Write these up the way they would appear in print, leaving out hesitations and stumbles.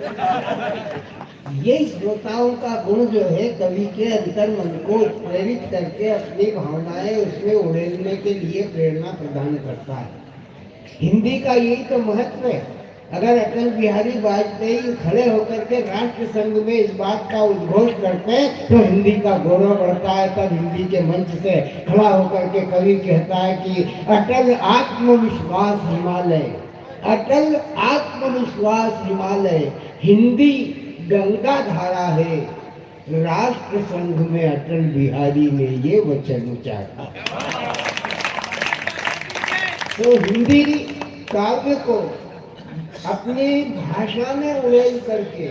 ये श्रोताओं का गुण जो है कवि के अंतर मन को प्रेरित करके अपनी भावनाएं उसमें उड़ेलने के लिए प्रेरणा प्रदान करता है। हिंदी का यही तो महत्व है। अगर अटल बिहारी वाजपेयी खड़े होकर के राष्ट्र संघ में इस बात का उद्घोष करते हैं तो हिंदी का गौरव बढ़ता है। तब हिंदी के मंच से खड़ा होकर के कवि कहता है कि अटल आत्मविश्वास हिमालय, अटल आत्मविश्वास हिमालय, हिंदी गंगा धारा है, राष्ट्र संघ में अटल बिहारी ने ये वचन उचारा। तो हिंदी काव्य को अपनी भाषा में उड़ेल करके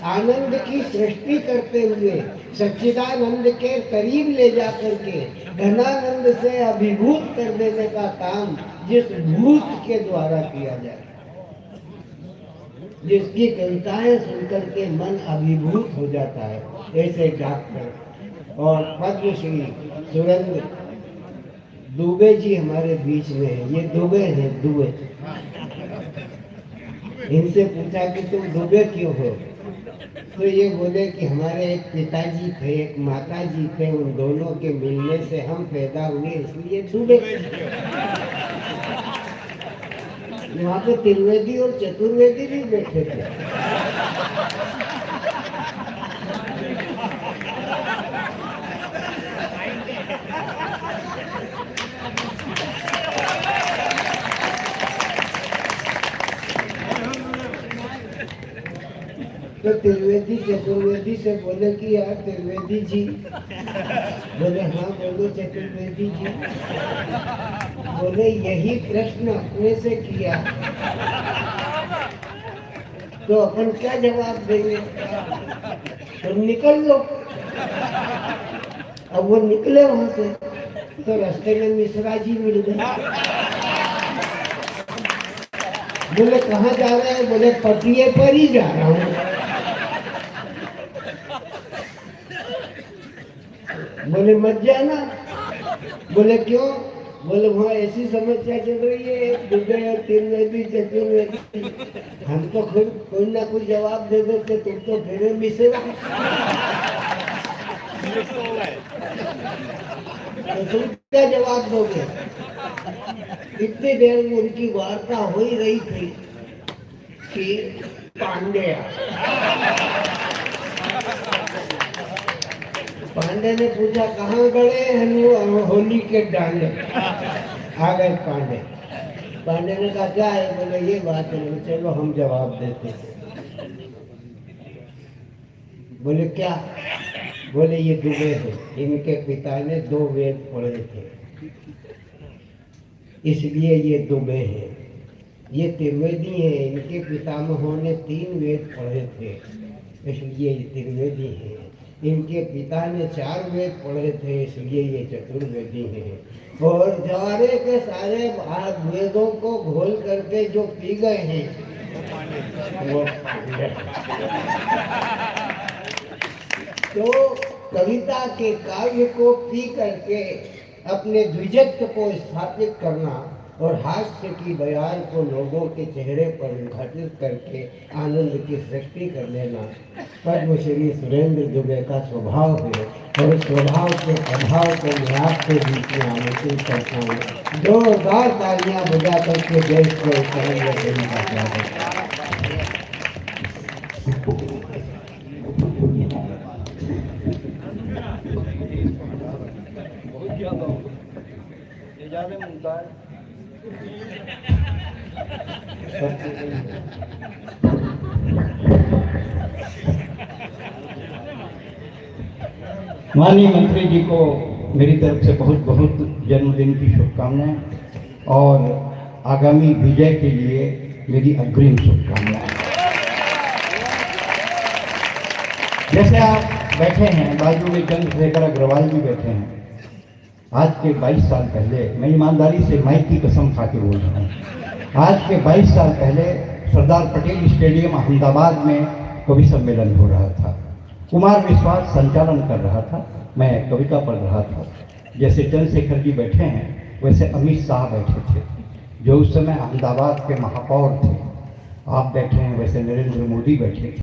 आनंद की सृष्टि करते हुए सच्चिदानंद के करीब ले जा करके घनानंद से अभिभूत कर देने का काम जिस भूत के द्वारा किया जाए, जिसकी कविताएं सुनकर के मन अभिभूत हो जाता है, ऐसे डॉक्टर और पद्मश्री सुरेंद्र दुबे जी हमारे बीच में है। ये दुबे हैं, दुबे। इनसे पूछा कि तुम दुबे क्यों हो, तो ये बोले कि हमारे एक पिताजी थे, एक माताजी थे, उन दोनों के मिलने से हम पैदा हुए, इसलिए दुबे। वहाँ पे त्रिवेदी और चतुर्वेदी भी बैठे थे। तो त्रिवेदी चतुर्वेदी से बोले कि यार त्रिवेदी जी, बोले हाँ बोलो चतुर्वेदी जी। बोले यही प्रश्न अपने से किया तो अपन क्या जवाब देंगे, तो निकल लो। अब वो निकले वहां से तो रास्ते में मिश्रा जी मिल गए। बोले कहाँ जा रहे हैं, बोले पटिए पर ही जा रहा हूँ। बोले मत जाना। बोले क्यों, बोले वहाँ ऐसी समस्या चल रही है, दुबे और त्रिवेदी चतुर्वेदी, हम तो खुद कोई ना कोई जवाब दे देते, तुम तो फिर मिश्रा। तो तुम क्या जवाब दोगे। इतनी देर में उनकी वार्ता हो ही रही थी कि पांडे ने पूछा कहाँ गए हैं, होली के डांडे। आ गए पांडे। पांडे ने कहा क्या है, बोले ये बात है। चलो हम जवाब देते हैं। बोले क्या, बोले ये दुबे हैं, इनके पिता ने 2 वेद पढ़े थे इसलिए ये दुबे हैं। ये त्रिवेदी हैं, इनके पितामहों ने 3 वेद पढ़े थे इसलिए ये त्रिवेदी हैं। इनके पिता ने 4 वेद पढ़े थे इसलिए ये चतुर्वेदी हैं। और सारे के सारे वेदों को घोल करके जो पी गए हैं वो पांडे। तो कविता के काव्य को पी करके अपने द्विजत्व को स्थापित करना और हास्य की बयान को लोगों के चेहरे पर उद्घाटित करके आनंद की सृष्टि कर लेना पद्मश्री सुरेंद्र दुबे का स्वभाव है। और स्वभाव के प्रभाव को मैं आपके बीच में आमंत्रित करता हूँ। जोरदार तालियां बजा करके देश को देने का स्वागत। माननीय मंत्री जी को मेरी तरफ से बहुत बहुत जन्मदिन की शुभकामनाएं और आगामी विजय के लिए मेरी अग्रिम शुभकामनाएं। जैसे आप बैठे हैं, बाजू में चंद्रशेखर अग्रवाल जी बैठे हैं। आज के 22 साल पहले, मैं ईमानदारी से माइक की कसम खा के बोल रहा हूँ, आज के 22 साल पहले सरदार पटेल स्टेडियम अहमदाबाद में कवि सम्मेलन हो रहा था। कुमार विश्वास संचालन कर रहा था, मैं कविता पढ़ रहा था। जैसे चंद्रशेखर जी बैठे हैं वैसे अमित शाह बैठे थे जो उस समय अहमदाबाद के महापौर थे। आप बैठे हैं, वैसे नरेंद्र मोदी बैठे थे।